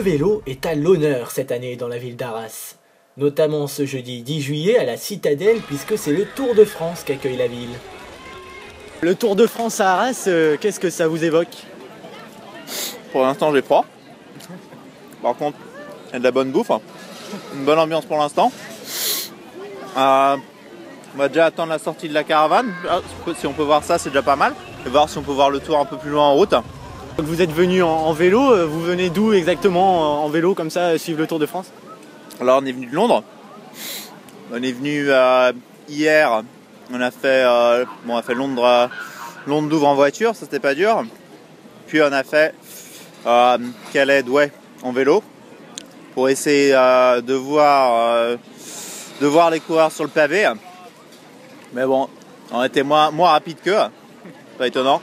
vélo est à l'honneur cette année dans la ville d'Arras. Notamment ce jeudi 10 juillet à la Citadelle puisque c'est le Tour de France qu'accueille la ville. Le Tour de France à Arras, qu'est-ce que ça vous évoque? Pour l'instant j'ai froid. Par contre, il y a de la bonne bouffe. Une bonne ambiance pour l'instant. On va déjà attendre la sortie de la caravane. Si on peut voir ça, c'est déjà pas mal. Et voir si on peut voir le tour un peu plus loin en route. Vous êtes venu en vélo, vous venez d'où exactement en vélo comme ça suivre le Tour de France? Alors on est venu de Londres. On est venu hier. On a fait Londres-Douvres en voiture, ça c'était pas dur. Puis on a fait Calais-Douai en vélo pour essayer de voir les coureurs sur le pavé. Mais bon, on était moins rapide qu'eux, pas étonnant.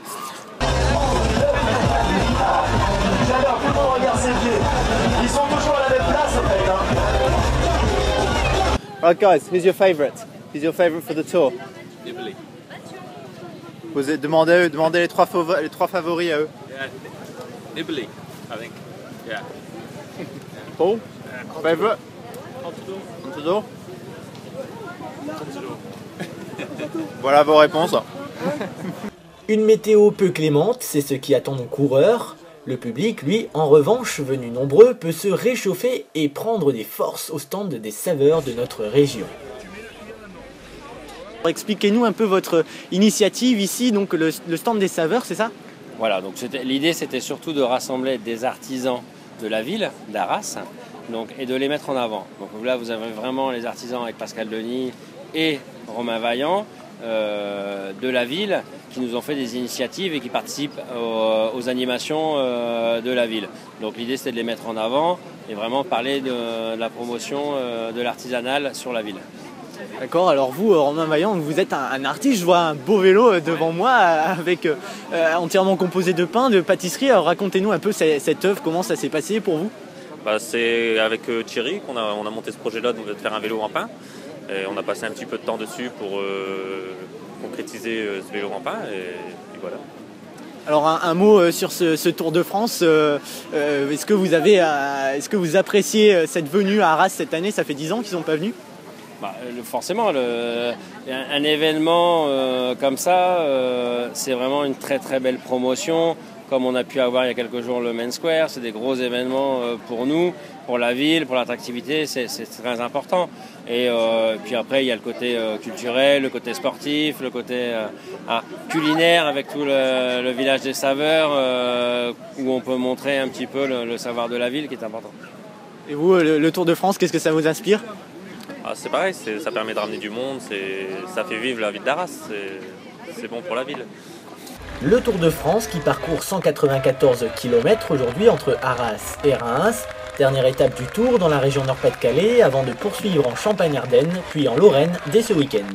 J'adore, tout le monde regarde ses pieds. Ils sont toujours à la même place en fait. Right guys, who's your favorite? Who's your favorite for the tour? Nibali. Demandez les trois favoris à eux. Yeah. Nibali, I think. Yeah. Paul? Favorite? Contador? Voilà vos réponses. Une météo peu clémente, c'est ce qui attend nos coureurs. Le public, lui, en revanche, venu nombreux, peut se réchauffer et prendre des forces au stand des saveurs de notre région. Expliquez-nous un peu votre initiative ici, donc le stand des saveurs, c'est ça? Voilà, donc l'idée c'était surtout de rassembler des artisans de la ville d'Arras et de les mettre en avant. Donc là vous avez vraiment les artisans avec Pascal Denis et Romain Vaillant de la ville qui nous ont fait des initiatives et qui participent aux animations de la ville. Donc l'idée c'était de les mettre en avant et vraiment parler de la promotion de l'artisanal sur la ville. D'accord, alors vous, Romain Vaillant, vous êtes un artiste, je vois un beau vélo devant moi avec entièrement composé de pain, de pâtisserie. Alors racontez-nous un peu cette œuvre, comment ça s'est passé pour vous? C'est avec Thierry qu'on a monté ce projet-là, donc de faire un vélo en pain. Et on a passé un petit peu de temps dessus pour concrétiser ce vélo en pain et voilà. Alors un mot sur ce Tour de France, est-ce que vous appréciez cette venue à Arras cette année? Ça fait 10 ans qu'ils ne sont pas venus. Forcément, un événement comme ça, c'est vraiment une très très belle promotion. Comme on a pu avoir il y a quelques jours le Main Square, c'est des gros événements pour nous, pour la ville, pour l'attractivité, c'est très important. Et puis après, il y a le côté culturel, le côté sportif, le côté culinaire avec tout le village des saveurs, où on peut montrer un petit peu le savoir de la ville qui est important. Et vous, le Tour de France, qu'est-ce que ça vous inspire? C'est pareil, ça permet de ramener du monde, ça fait vivre la ville d'Arras, c'est bon pour la ville. Le Tour de France qui parcourt 194 km aujourd'hui entre Arras et Reims. Dernière étape du Tour dans la région Nord-Pas-de-Calais avant de poursuivre en Champagne-Ardenne puis en Lorraine dès ce week-end.